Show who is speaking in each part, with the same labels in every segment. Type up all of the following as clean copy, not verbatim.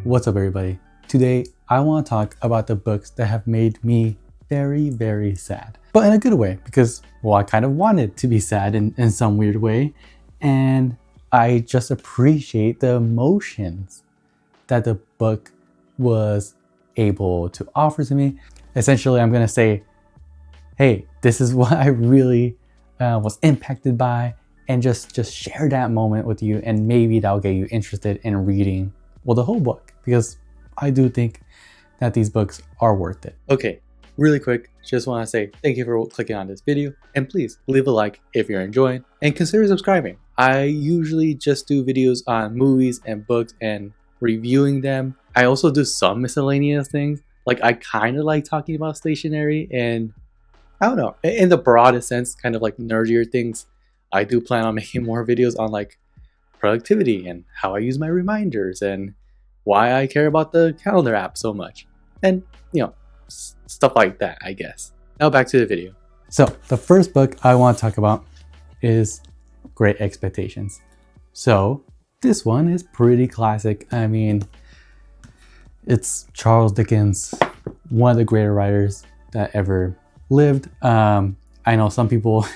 Speaker 1: What's up, everybody? Today, I want to talk about the books that have made me very, very sad. But in a good way, because, well, I kind of wanted to be sad in some weird way. And I just appreciate the emotions that the book was able to offer to me. Essentially, I'm going to say, hey, this is what I really was impacted by, and just share that moment with you, and maybe that'll get you interested in reading, well, the whole book, because I do think that these books are worth it. Okay, really quick, just want to say thank you for clicking on this video, and please leave a like if you're enjoying, and consider subscribing. I usually just do videos on movies and books and reviewing them. I also do some miscellaneous things, like I kind of like talking about stationery and, I don't know, in the broadest sense, kind of like nerdier things. I do plan on making more videos on like productivity and how I use my reminders and why I care about the calendar app so much, and stuff like that, I guess. Now back to the video. So the first book I want to talk about is Great Expectations. So this one is pretty classic. I mean, it's Charles Dickens, one of the greater writers that ever lived. I know some people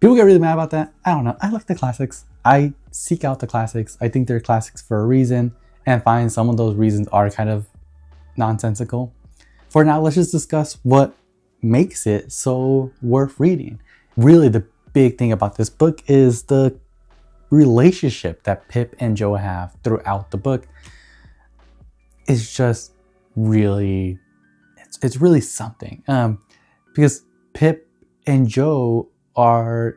Speaker 1: people get really mad about that. I don't know. I like the classics. I seek out the classics. I think they're classics for a reason, and find some of those reasons are kind of nonsensical. For now, let's just discuss what makes it so worth reading. Really, the big thing about this book is the relationship that Pip and Joe have throughout the book. It's just really, it's really something. Because Pip and Joe are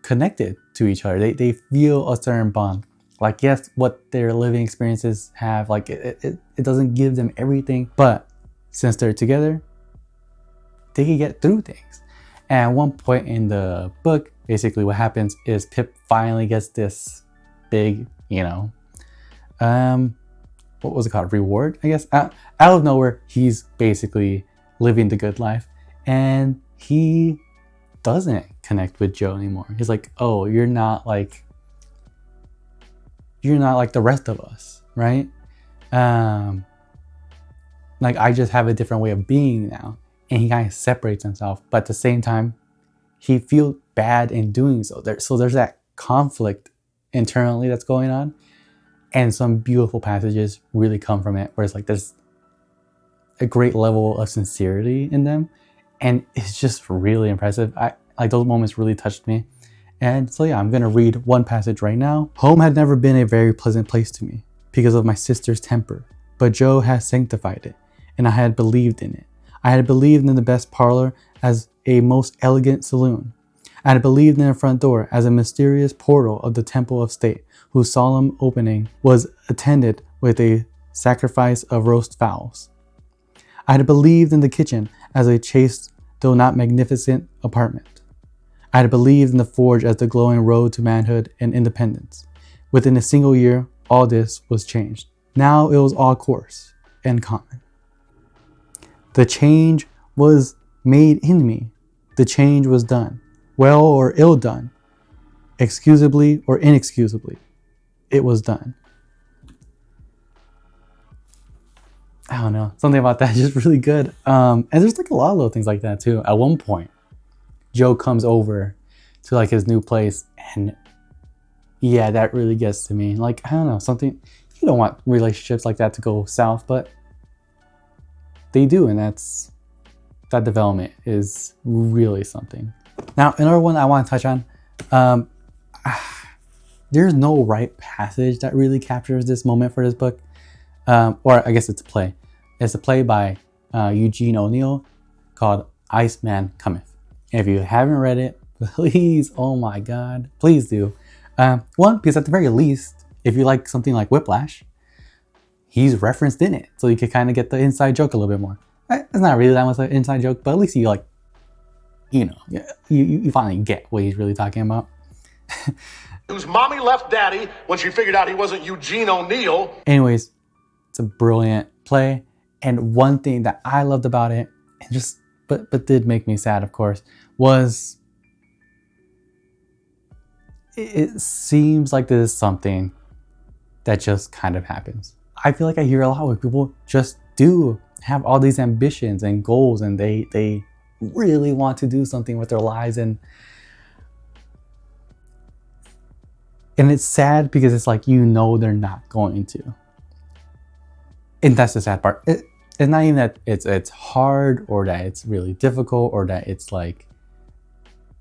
Speaker 1: connected to each other. They feel a certain bond. Like, yes, what their living experiences have, like it doesn't give them everything, but since they're together, they can get through things. And at one point in the book, basically what happens is Pip finally gets this big, what was it called? Reward, I guess. Out of nowhere, he's basically living the good life, and he doesn't connect with Joe anymore. He's like, oh, you're not like the rest of us, right? Like, I just have a different way of being now. And he kind of separates himself, but at the same time, he feels bad in doing so. There's that conflict internally that's going on, and some beautiful passages really come from it, where it's like there's a great level of sincerity in them, and it's just really impressive. Like, those moments really touched me. And so yeah, I'm gonna read one passage right now. Home had never been a very pleasant place to me because of my sister's temper, but Joe had sanctified it, and I had believed in it. I had believed in the best parlor as a most elegant saloon. I had believed in the front door as a mysterious portal of the temple of state, whose solemn opening was attended with a sacrifice of roast fowls. I had believed in the kitchen as a chaste, though not magnificent, apartment. I had believed in the forge as the glowing road to manhood and independence. Within a single year, all this was changed. Now it was all coarse and common. The change was made in me. The change was done, well or ill done, excusably or inexcusably. It was done. I don't know, something about that is just really good. And there's like a lot of little things like that too. At one point, Joe comes over to like his new place, and yeah, that really gets to me. Like, I don't know, something, you don't want relationships like that to go south, but they do, and that development is really something. Now, another one I want to touch on, there's no right passage that really captures this moment for this book, or I guess it's a play. It's a play by Eugene O'Neill called Iceman Cometh. If you haven't read it, please, oh my God, please do. One, because at the very least, if you like something like Whiplash, he's referenced in it, so you can kind of get the inside joke a little bit more. It's not really that much of an inside joke, but at least you you finally get what he's really talking about.
Speaker 2: Whose mommy left daddy when she figured out he wasn't Eugene O'Neill.
Speaker 1: Anyways, it's a brilliant play, and one thing that I loved about it, and just but did make me sad, of course, was it seems like this is something that just kind of happens. I feel like I hear a lot where people just do have all these ambitions and goals, and they really want to do something with their lives, and it's sad because it's like, you know, they're not going to. And that's the sad part. It's not even that it's hard or that it's really difficult or that it's like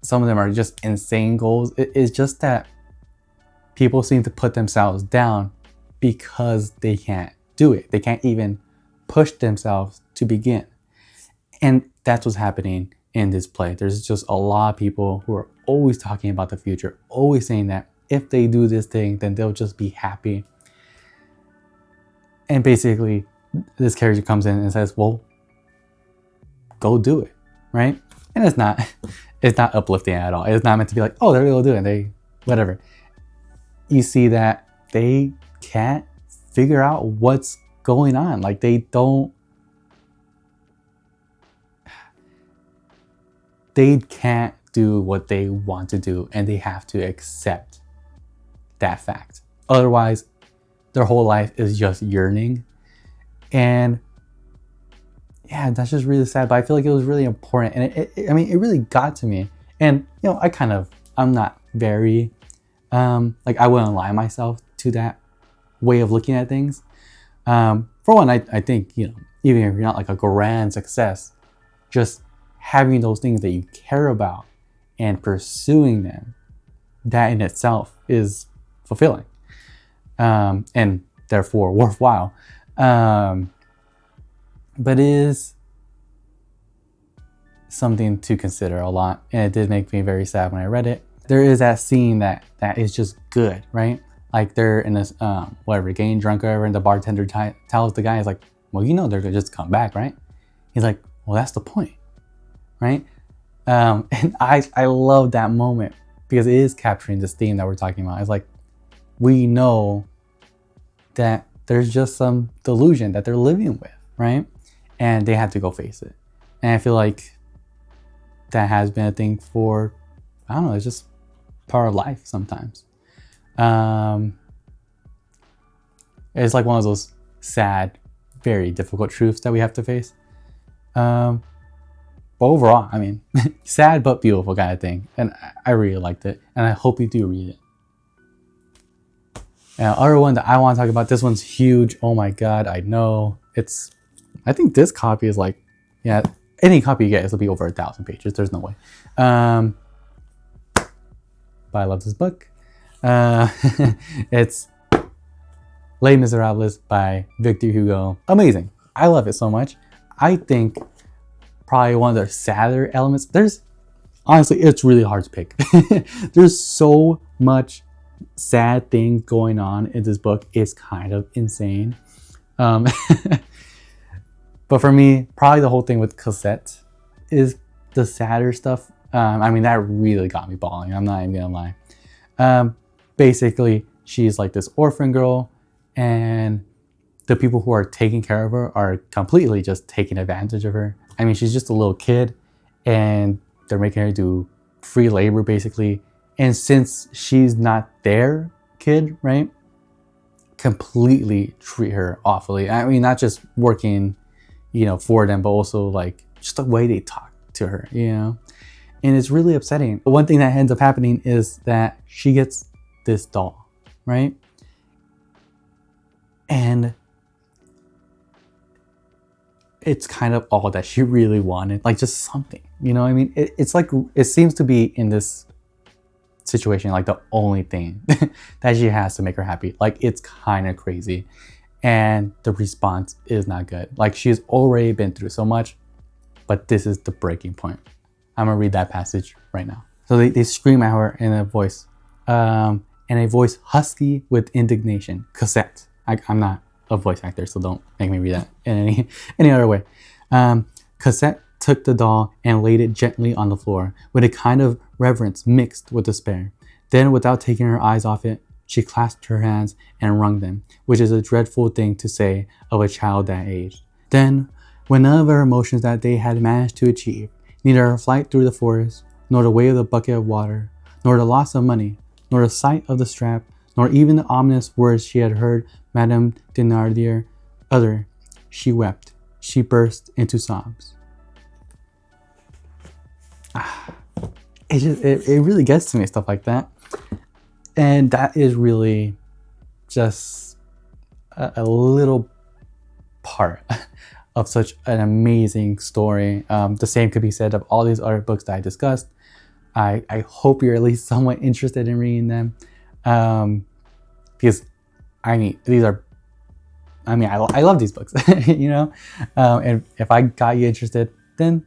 Speaker 1: some of them are just insane goals. It's just that people seem to put themselves down because they can't do it. They can't even push themselves to begin. And that's what's happening in this play. There's just a lot of people who are always talking about the future, always saying that if they do this thing, then they'll just be happy. And basically, this character comes in and says, well, go do it, right? And it's not uplifting at all. It's not meant to be like, oh, they're gonna do it, they, whatever. You see that they can't figure out what's going on. Like, they can't do what they want to do, and they have to accept that fact. Otherwise, their whole life is just yearning. And yeah, that's just really sad, but I feel like it was really important. And it really got to me. And, you know, I'm not very, like, I wouldn't lie myself to that way of looking at things. For one, I think, you know, even if you're not like a grand success, just having those things that you care about and pursuing them, that in itself is fulfilling, and therefore worthwhile. But it is something to consider a lot, and it did make me very sad when I read it. There is that scene that is just good, right? Like, they're in this whatever, getting drunk or whatever, and the bartender tells the guy, he's like, well, you know, they're gonna just come back, right? He's like, well, that's the point, right? And I love that moment because it is capturing this theme that we're talking about. It's like, we know that there's just some delusion that they're living with, right? And they have to go face it. And I feel like that has been a thing for, I don't know, it's just part of life sometimes. It's like one of those sad, very difficult truths that we have to face. But overall, I mean, sad but beautiful kind of thing. And I really liked it. And I hope you do read it. Now, other one that I want to talk about, this one's huge. Oh my God, I know. I think this copy is like, yeah, any copy you get, it'll be over 1,000 pages. There's no way. But I love this book. It's Les Miserables by Victor Hugo. Amazing. I love it so much. I think probably one of the sadder elements. Honestly, it's really hard to pick. There's so much sad things going on in this book. It's kind of insane. But for me, probably the whole thing with Cosette is the sadder stuff. I mean, that really got me bawling. I'm not even gonna lie. Basically, she's like this orphan girl, and the people who are taking care of her are completely just taking advantage of her. I mean, she's just a little kid, and they're making her do free labor, basically. And since she's not their kid, right, completely treat her awfully. I mean, not just working, you know, for them, but also like just the way they talk to her, you know. And it's really upsetting. One thing that ends up happening is that she gets this doll, right? And it's kind of all that she really wanted, like just something, you know what I mean? It's like, it seems to be in this situation like the only thing that she has to make her happy. Like, it's kind of crazy. And the response is not good. Like, she's already been through so much, but this is the breaking point. I'm gonna read that passage right now. So they scream at her in a voice husky with indignation. Cosette. I'm not a voice actor, so don't make me read that in any other way. Cosette took the doll and laid it gently on the floor with a kind of reverence mixed with despair. Then, without taking her eyes off it, she clasped her hands and wrung them, which is a dreadful thing to say of a child that age. Then, when none of her emotions that day had managed to achieve, neither her flight through the forest, nor the weight of the bucket of water, nor the loss of money, nor the sight of the strap, nor even the ominous words she had heard Madame Thénardier utter. She wept. She burst into sobs. It really gets to me, stuff like that. And that is really just a little part of such an amazing story. The same could be said of all these other books that I discussed. I hope you're at least somewhat interested in reading them. Because I mean, I love these books, you know? And if I got you interested, then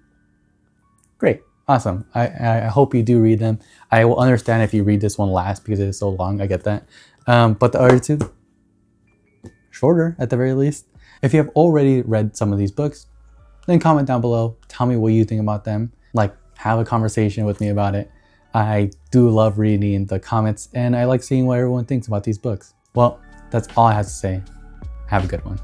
Speaker 1: great. Awesome. I hope you do read them. I will understand if you read this one last because it is so long. I get that. But the other two, shorter at the very least. If you have already read some of these books, then comment down below. Tell me what you think about them. Like, have a conversation with me about it. I do love reading the comments and I like seeing what everyone thinks about these books. Well, that's all I have to say. Have a good one.